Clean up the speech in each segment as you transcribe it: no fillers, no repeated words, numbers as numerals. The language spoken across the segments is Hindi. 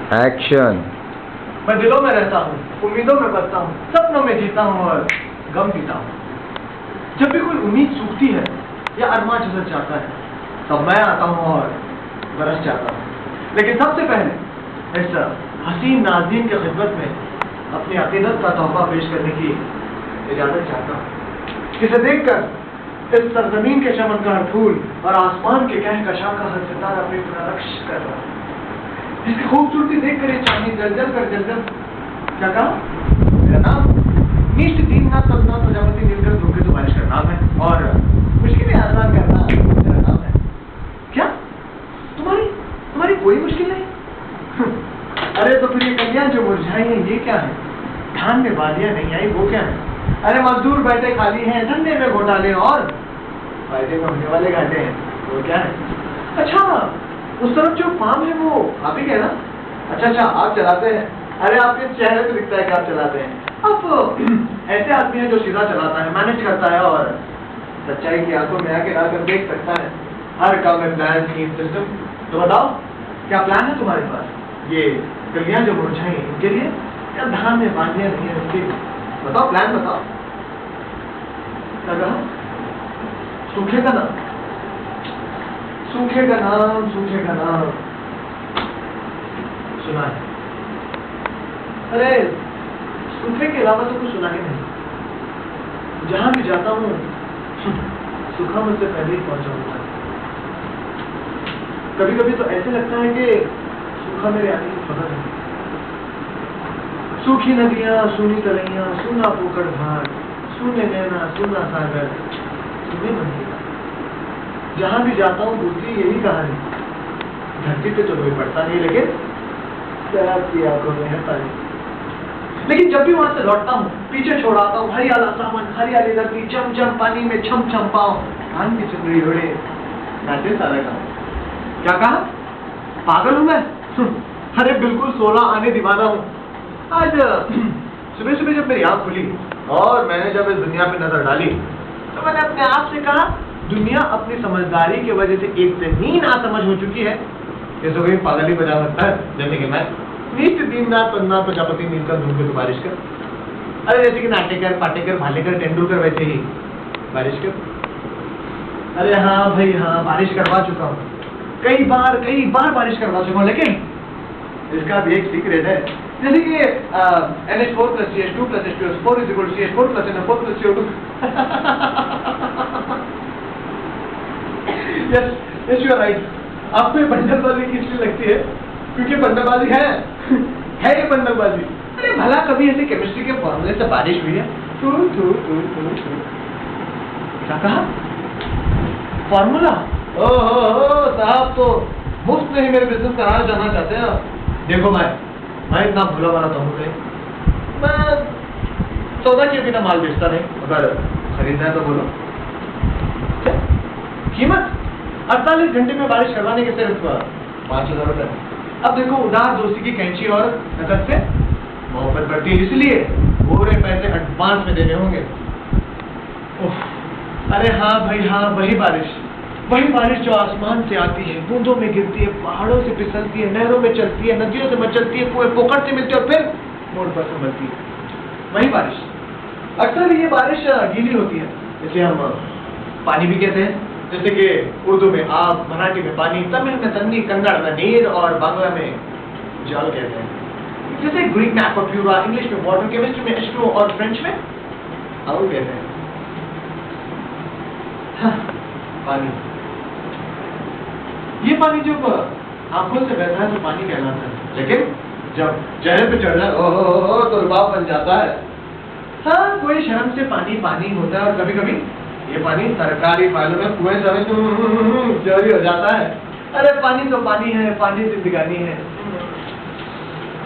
एक्शन। मैं दिलों में रहता हूँ, उम्मीदों में बसता हूँ, सपनों में जीता हूँ और गम पीता हूँ। जब भी कोई उम्मीद सूखती है या अरमान झुलस जाता है, तब मैं आता हूँ और बरस जाता हूँ। लेकिन सबसे पहले इस हसीन नाज़रीन की खिदमत में अपनी अकीदत का तोहफा पेश करने की इजाज़त चाहता हूँ, जिसे देखकर इस सरजमीन के चमकदार फूल और आसमान के कहकशां का हर सितारा अपनी रक्श कर रहा है। इसकी खूबसूरती देखकर ये चांदी जल कर क्या कहा? मेरा नाम नीष्ट दीननाथ पद्मनाथ प्रजापति नीलकंठ धूमकेतु तो बारिश का नाम है और मुश्किलें आसान करना मेरा नाम है। क्या तुम्हारी कोई मुश्किल नहीं? अरे तो फिर ये कलियां जो मुरझाई हैं ये क्या है? धान में बालियां नहीं आई वो क्या है? अरे मजदूर बैठे खाली हैं, धंधे में घोटाले और फायदे में होने वाले घाटे हैं, वो क्या है? अच्छा, उस तरफ जो फार्म है वो आप ही है ना? अच्छा आप चलाते हैं। अरे आपके चेहरे पे दिखता है कि आप चलाते हैं। आप ऐसे आदमी हैं जो सीधा चलाता है, मैनेज करता है और सच्चाई की आंखों में आके आकर देख सकता है हर काम में प्लान स्कीम सिस्टम। तो बताओ क्या प्लान है तुम्हारे पास? ये कलियां जो मुरझाई इनके लिए या धान में बांधियां नहीं है उनके लिए? बताओ प्लान बताओ। क्या कहा? सूखेगा ना, सूखेगा नाम सुना है। अरे सूखे के अलावा तो कुछ सुना ही नहीं। जहां भी जाता हूँ सूखा मुझसे पहले ही पहुंचा होता है। कभी कभी तो ऐसे लगता है कि सूखा मेरे आने की खबर है। सूखी नदियां, सूनी तलैया, सूना पोखर घाट, सूने नैना, सूना सागर, सूने मंदिर। जहां भी जाता हूँ दूसरी यही कहानी। धरती पे तो कोई पड़ता नहीं, लेकिन आपकी आंखों में है पानी। लेकिन जब भी वहां से लौटता हूँ पीछे छोड़ आता हूँ हरियाला सामान, हरियाली धरती, चम पानी में छम पाओ, कान की चुनरी उड़े, नाचे सारा गाँव। क्या कहा? पागल हूं मैं? अरे बिल्कुल 16 आने दीवाना हूँ। आज सुबह जब मेरी आंख खुली और मैंने जब इस दुनिया पे नजर डाली तो मैंने अपने आप से कहा, दुनिया अपनी समझदारी की वजह से इतनी नासमझ हो चुकी है कि तो कहीं पागल ही बजा सकता है। जैसे कि मैं नीष्ट दीननाथ पद्मनाथ प्रजापति नीलकंठ धूमकेतु बारिश कर। अरे जैसे कि नाटेकर, पाटेकर, भालेकर, तेंदुलकर वैसे ही बारिश कर। अरे हाँ भाई हाँ, बारिश करवा चुका हूँ, कई बार बारिश करवा चुका हूँ। लेकिन इसका भी एक सीक्रेट है। जैसे कि NH4 + CH2 + H2SO4 = CH4 + NO4 + CO2। Yes, you are right। आपको ये बंडलबाजी किसलिए लगती है? क्योंकि बंडलबाजी है ये बंडलबाजी। अरे भला कभी ऐसे केमिस्ट्री के फॉर्मूले से बारिश हुई है? क्या कहा? फॉर्मूला? ओहो साहब, तो मुफ्त में ही मेरे बिजनेस कराना जाना चाहते हैं। देखो मैं इतना भूला वाला तो हूँ नहीं। मैं सौदा के बिना माल बेचता नहीं। अगर खरीदना है तो बोलो। कीमत 48 घंटे में बारिश करवाने के सिर्फ 5000 रुपए। अब देखो, उधार दोस्ती की कैंची और नकद से मोहब्बत बढ़ती है, इसलिए पूरे पैसे एडवांस में देने होंगे। अरे हाँ भाई हाँ, वही बारिश जो आसमान से आती है, बूंदों में गिरती है, पहाड़ों से फिसलती है, नहरों में चलती है, नदियों से मचलती है, कुएं पोखर से मिलती है और फिर मोड़ पर संभलती है। वही बारिश। अक्सर ये बारिश गीली होती है, इसे हम पानी भी कहते हैं। जैसे कि उर्दू में आग, मराठी में पानी, तमिल में तन्नी, कन्नड़ में नीर और बांग्ला में जल कहते हैं। जैसे ग्रीक में एक्वाप्यूरा, इंग्लिश में वाटर, केमिस्ट्री में H2O और फ्रेंच में आउल कहते हैं। पानी, ये पानी जब आंखों से बहता है तो पानी कहलाता है, लेकिन जब चेहरे पे चढ़ जाए ओहो तो रुबाब बन जाता है। हाँ, कोई शर्म से पानी होता है और कभी कभी ये पानी सरकारी फाइलों में कुएं समेत जारी हो जाता है। अरे पानी तो पानी है, पानी जिंदगानी है।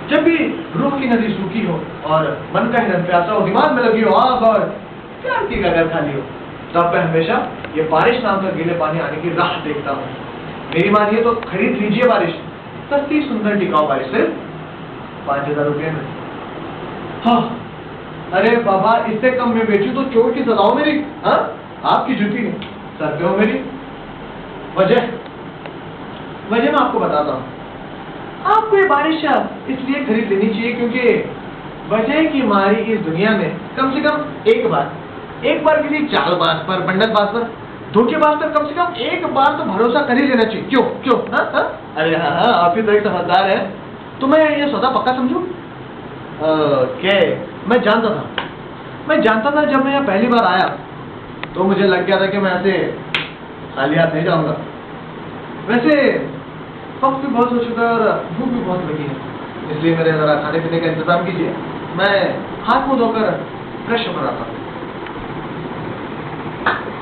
जब भी रूह की नदी सूखी हो और मन का हिरन प्यासा हो, दिमाग में लगी हो आग और प्यार की गगर खाली हो, तब मैं हमेशा ये बारिश नाम का गीले पानी आने की राह देखता हूँ। मेरी मानिए तो खरीद लीजिए बारिश, सस्ती सुंदर टिकाऊ बारिश, सिर्फ 5000 रुपये में। हाँ, अरे बाबा, इससे कम में बेचूं तो चोर की सजा हो मेरी। हाँ, आपकी जूती सर पे हो मेरी। वजह मैं आपको बताता हूँ। आपको ये बारिश इसलिए खरीद लेनी चाहिए क्योंकि वजह है कि हमारी इस दुनिया में कम से कम एक बार किसी चालबाज पर, बंडलबाज पर, धोखेबाज पर कम से कम एक बार तो भरोसा कर ही लेना चाहिए। क्यों क्यों? हाँ? अरे हाँ, आप ही तो एक समझदार है। तो मैं ये सौदा पक्का समझूं? क्या? मैं जानता था जब मैं यहाँ पहली बार आया तो मुझे लग गया था कि मैं ऐसे खाली हाथ नहीं जाऊंगा। वैसे वक्त भी बहुत हो चुका है और भूख भी बहुत लगी है, इसलिए मेरे जरा खाने पीने का इंतजाम कीजिए। मैं हाथ मुंह धोकर फ्रेश होकर आता हूँ।